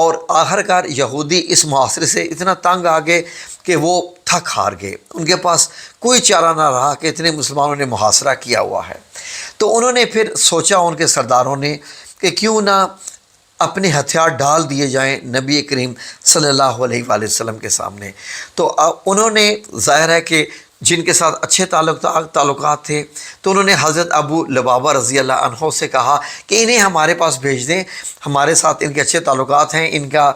اور آخر کار یہودی اس معاشرے سے اتنا تنگ آ گئے کہ وہ تھک ہار گئے، ان کے پاس کوئی چارہ نہ رہا کہ اتنے مسلمانوں نے محاصرہ کیا ہوا ہے۔ تو انہوں نے پھر سوچا ان کے سرداروں نے کہ کیوں نہ اپنے ہتھیار ڈال دیے جائیں نبی کریم صلی اللہ علیہ وآلہ وسلم کے سامنے۔ تو انہوں نے ظاہر ہے کہ جن کے ساتھ اچھے تعلقات تھے، تو انہوں نے حضرت ابو لبابہ رضی اللہ عنہ سے کہا کہ انہیں ہمارے پاس بھیج دیں، ہمارے ساتھ ان کے اچھے تعلقات ہیں، ان کا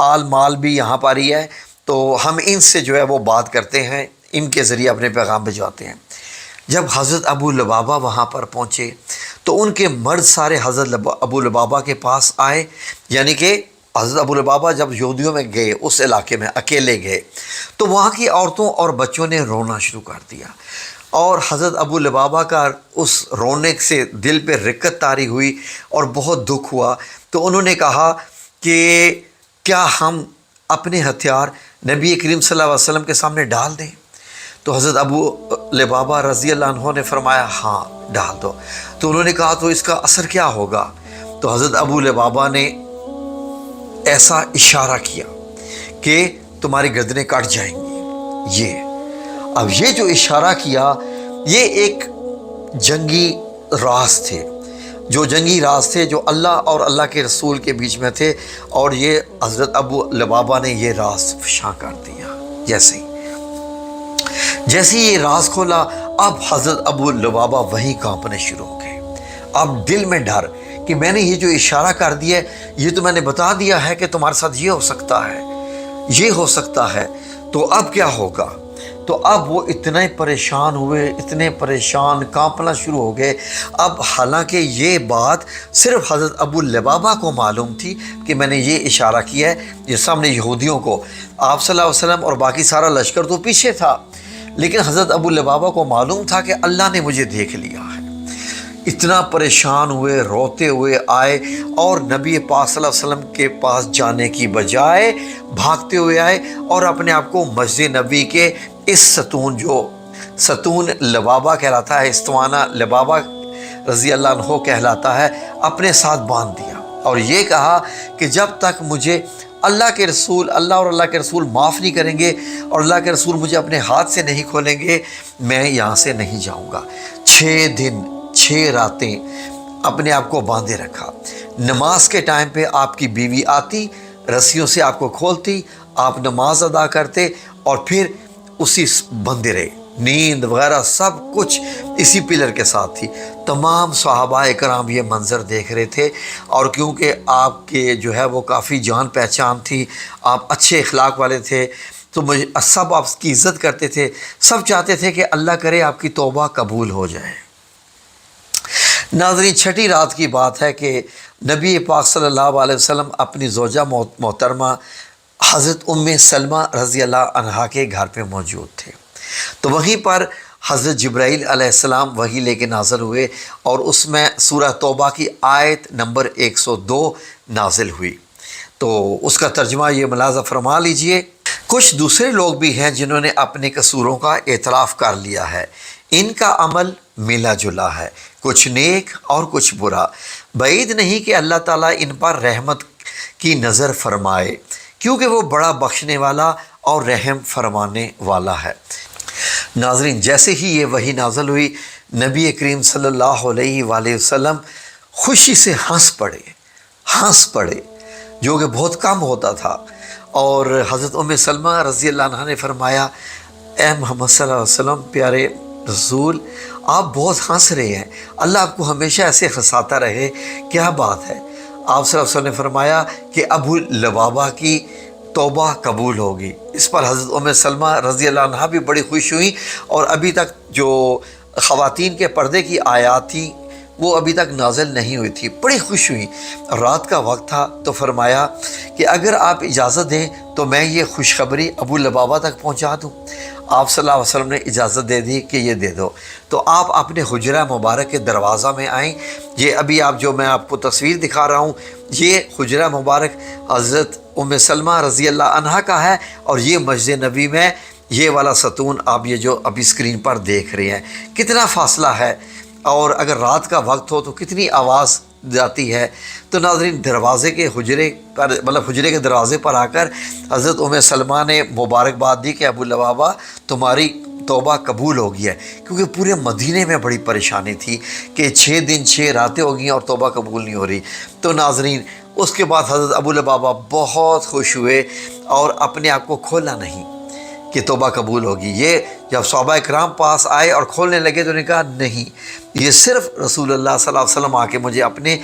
آل مال بھی یہاں پر ہی ہے، تو ہم ان سے جو ہے وہ بات کرتے ہیں، ان کے ذریعے اپنے پیغام بھجواتے ہیں۔ جب حضرت ابو لبابہ وہاں پر پہنچے تو ان کے مرد سارے حضرت ابو لبابہ کے پاس آئے، یعنی کہ حضرت ابو لبابہ جب یہودیوں میں گئے، اس علاقے میں اکیلے گئے، تو وہاں کی عورتوں اور بچوں نے رونا شروع کر دیا، اور حضرت ابو لبابہ کا اس رونے سے دل پہ رقت طاری ہوئی اور بہت دکھ ہوا۔ تو انہوں نے کہا کہ کیا ہم اپنے ہتھیار نبی کریم صلی اللہ علیہ وسلم کے سامنے ڈال دیں؟ تو حضرت ابو لبابہ رضی اللہ عنہ نے فرمایا ہاں ڈال دو۔ تو انہوں نے کہا تو اس کا اثر کیا ہوگا؟ تو حضرت ابو لبابہ نے ایسا اشارہ کیا کہ تمہاری گردنیں کٹ جائیں گی۔ اب یہ جو اشارہ کیا یہ ایک جنگی راز تھے، جو اللہ اور اللہ کے رسول کے بیچ میں تھے، اور یہ حضرت ابو لبابہ نے یہ راز فشاں کر دیا۔ جیسے یہ راز کھولا، اب حضرت ابو لبابہ وہیں کانپنے شروع ہو گئے۔ اب دل میں ڈر کہ میں نے یہ جو اشارہ کر دیا ہے، یہ تو میں نے بتا دیا ہے کہ تمہارے ساتھ یہ ہو سکتا ہے، تو اب کیا ہوگا؟ تو اب وہ اتنے پریشان ہوئے، کانپنا شروع ہو گئے۔ اب حالانکہ یہ بات صرف حضرت ابو لبابہ کو معلوم تھی کہ میں نے یہ اشارہ کیا ہے، یہ سامنے یہودیوں کو، آپ صلی اللہ علیہ وسلم اور باقی سارا لشکر تو پیچھے تھا، لیکن حضرت ابو لبابہ کو معلوم تھا کہ اللہ نے مجھے دیکھ لیا ہے۔ اتنا پریشان ہوئے، روتے ہوئے آئے، اور نبی پاک صلی اللہ علیہ وسلم کے پاس جانے کی بجائے بھاگتے ہوئے آئے اور اپنے آپ کو مسجد نبی کے اس ستون لبابہ کہلاتا ہے، استوانہ لبابہ رضی اللہ عنہ کہلاتا ہے، اپنے ساتھ باندھ دیا، اور یہ کہا کہ جب تک مجھے اللہ اور اللہ کے رسول معاف نہیں کریں گے، اور اللہ کے رسول مجھے اپنے ہاتھ سے نہیں کھولیں گے، میں یہاں سے نہیں جاؤں گا۔ 6 دن 6 راتیں اپنے آپ کو باندھے رکھا۔ نماز کے ٹائم پہ آپ کی بیوی آتی، رسیوں سے آپ کو کھولتی، آپ نماز ادا کرتے، اور پھر اسی بندے رہے۔ نیند وغیرہ سب کچھ اسی پلر کے ساتھ تھی۔ تمام صحابہ کرام یہ منظر دیکھ رہے تھے، اور کیونکہ آپ کے جو ہے وہ کافی جان پہچان تھی، آپ اچھے اخلاق والے تھے، تو سب آپ کی عزت کرتے تھے، سب چاہتے تھے کہ اللہ کرے آپ کی توبہ قبول ہو جائے۔ ناظرین، 6 رات کی بات ہے کہ نبی پاک صلی اللہ علیہ وسلم اپنی زوجہ محترمہ حضرت سلمہ رضی اللہ عنہا کے گھر پہ موجود تھے، تو وہیں پر حضرت جبرائیل علیہ السلام وحی لے کے نازل ہوئے، اور اس میں سورہ توبہ کی آیت نمبر 102 نازل ہوئی۔ تو اس کا ترجمہ یہ ملاحظہ فرما لیجئے۔ کچھ دوسرے لوگ بھی ہیں جنہوں نے اپنے قصوروں کا اعتراف کر لیا ہے، ان کا عمل ملا جلا ہے، کچھ نیک اور کچھ برا، بعید نہیں کہ اللہ تعالیٰ ان پر رحمت کی نظر فرمائے، کیونکہ وہ بڑا بخشنے والا اور رحم فرمانے والا ہے۔ ناظرین، جیسے ہی یہ وحی نازل ہوئی، نبی کریم صلی اللہ علیہ وآلہ وسلم خوشی سے ہنس پڑے، جو کہ بہت کم ہوتا تھا، اور حضرت سلمہ رضی اللہ عنہ نے فرمایا، اے محمد صلی اللہ علیہ وسلم، پیارے رسول، آپ بہت ہنس رہے ہیں، اللہ آپ کو ہمیشہ ایسے ہنساتا رہے، کیا بات ہے؟ آپ صلی اللہ علیہ وسلم نے فرمایا کہ ابو لبابہ کی توبہ قبول ہوگی۔ اس پر حضرت سلمہ رضی اللہ عنہ بھی بڑی خوش ہوئی، اور ابھی تک جو خواتین کے پردے کی آیات تھی وہ ابھی تک نازل نہیں ہوئی تھی، بڑی خوش ہوئی۔ رات کا وقت تھا، تو فرمایا کہ اگر آپ اجازت دیں تو میں یہ خوشخبری ابو لبابہ تک پہنچا دوں۔ آپ صلی اللہ علیہ وسلم نے اجازت دے دی کہ یہ دے دو۔ تو آپ اپنے حجرہ مبارک کے دروازہ میں آئیں۔ یہ ابھی جو میں آپ کو تصویر دکھا رہا ہوں، یہ حجرہ مبارک حضرت سلمہ رضی اللہ عنہا کا ہے، اور یہ مسجد نبی میں یہ والا ستون آپ یہ جو ابھی اسکرین پر دیکھ رہے ہیں، کتنا فاصلہ ہے، اور اگر رات کا وقت ہو تو کتنی آواز جاتی ہے تو ناظرین دروازے کے حجرے پر حجرے کے دروازے پر آ کر حضرت سلمہ نے مبارکباد دی کہ ابو لبابہ تمہاری توبہ قبول ہو گئی ہے، کیونکہ پورے مدینے میں بڑی پریشانی تھی کہ 6 دن 6 راتیں ہو گئی اور توبہ قبول نہیں ہو رہی۔ تو ناظرین اس کے بعد حضرت ابو لبابہ بہت خوش ہوئے اور اپنے آپ کو کھولا نہیں کہ توبہ قبول ہوگی۔ یہ جب صحابہ کرام پاس آئے اور کھولنے لگے تو انہوں نے کہا نہیں، یہ صرف رسول اللہ صلی اللہ علیہ وسلم آ کے مجھے اپنے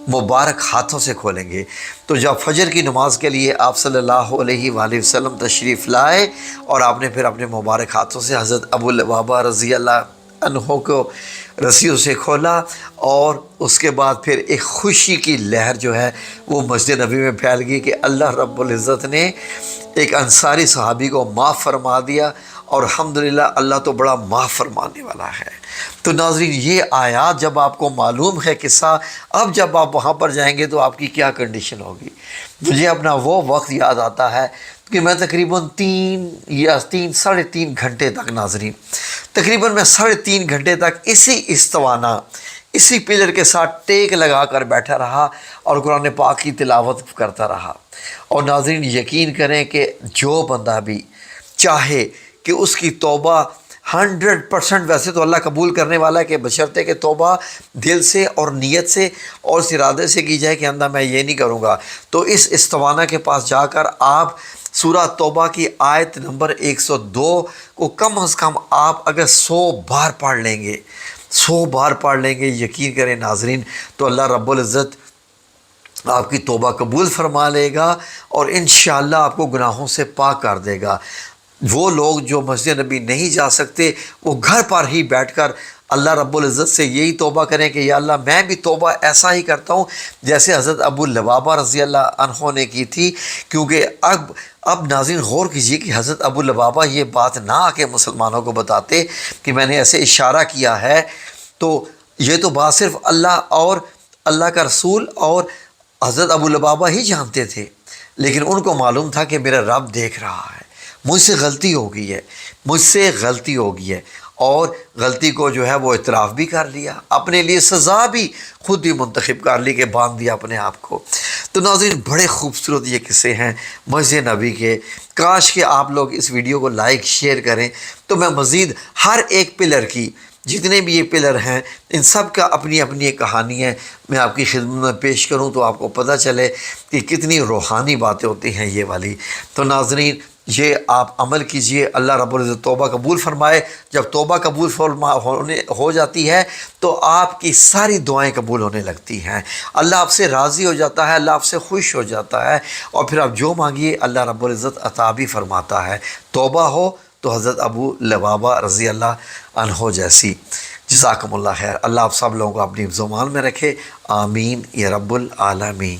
مبارک ہاتھوں سے کھولیں گے۔ تو جب فجر کی نماز کے لیے آپ صلی اللہ علیہ وآلہ وسلم تشریف لائے اور آپ نے پھر اپنے مبارک ہاتھوں سے حضرت ابو لبابہ رضی اللہ عنہ کو رسیوں سے کھولا، اور اس کے بعد پھر ایک خوشی کی لہر جو ہے وہ مسجد نبی میں پھیل گئی کہ اللہ رب العزت نے ایک انصاری صحابی کو معاف فرما دیا، اور الحمدللہ اللہ تو بڑا معاف فرمانے والا ہے۔ تو ناظرین یہ آیات جب آپ کو معلوم ہے قصہ، اب جب آپ وہاں پر جائیں گے تو آپ کی کیا کنڈیشن ہوگی۔ مجھے اپنا وہ وقت یاد آتا ہے کہ میں تقریباً 3 گھنٹے تک ناظرین تقریباً میں 3.5 گھنٹے تک اسی استوانہ اسی پلر کے ساتھ ٹیک لگا کر بیٹھا رہا اور قرآن پاک کی تلاوت کرتا رہا۔ اور ناظرین یقین کریں کہ جو بندہ بھی چاہے کہ اس کی توبہ 100% ویسے تو اللہ قبول کرنے والا ہے کہ بشرطے کہ توبہ دل سے اور نیت سے اور اس ارادے سے کی جائے کہ اندھا میں یہ نہیں کروں گا، تو اس استوانہ کے پاس جا کر آپ سورہ توبہ کی آیت نمبر 102 کو کم از کم آپ اگر 100 بار پڑھ لیں گے، 100 بار پڑھ لیں گے، یقین کریں ناظرین تو اللہ رب العزت آپ کی توبہ قبول فرما لے گا اور انشاءاللہ آپ کو گناہوں سے پاک کر دے گا۔ وہ لوگ جو مسجد نبی نہیں جا سکتے وہ گھر پر ہی بیٹھ کر اللہ رب العزت سے یہی توبہ کریں کہ یا اللہ میں بھی توبہ ایسا ہی کرتا ہوں جیسے حضرت ابو لبابہ رضی اللہ عنہ نے کی تھی، کیونکہ اب ناظرین غور کیجئے کہ حضرت ابو لبابہ یہ بات نہ آ کے مسلمانوں کو بتاتے کہ میں نے ایسے اشارہ کیا ہے، تو یہ تو بات صرف اللہ اور اللہ کا رسول اور حضرت ابو لبابہ ہی جانتے تھے، لیکن ان کو معلوم تھا کہ میرا رب دیکھ رہا ہے، مجھ سے غلطی ہو گئی ہے، اور غلطی کو جو ہے وہ اعتراف بھی کر لیا، اپنے لیے سزا بھی خود ہی منتخب کر لی کہ باندھ دیا اپنے آپ کو۔ تو ناظرین بڑے خوبصورت یہ قصے ہیں مسجد نبی کے، کاش کہ آپ لوگ اس ویڈیو کو لائک شیئر کریں تو میں مزید ہر ایک پلر کی، جتنے بھی یہ پلر ہیں ان سب کا اپنی اپنی ایک کہانی ہے، میں آپ کی خدمت میں پیش کروں تو آپ کو پتہ چلے کہ کتنی روحانی باتیں ہوتی ہیں یہ والی۔ تو ناظرین یہ آپ عمل کیجئے، اللہ رب العزت توبہ قبول فرمائے۔ جب توبہ قبول ہو جاتی ہے تو آپ کی ساری دعائیں قبول ہونے لگتی ہیں، اللہ آپ سے راضی ہو جاتا ہے، اللہ آپ سے خوش ہو جاتا ہے، اور پھر آپ جو مانگیے اللہ رب العزت عطا بھی فرماتا ہے۔ توبہ ہو تو حضرت ابو لبابہ رضی اللہ عنہ جیسی۔ جزاکم اللہ خیر، اللہ آپ سب لوگوں کو اپنی حفظ و امان میں رکھے، آمین یا رب العالمین۔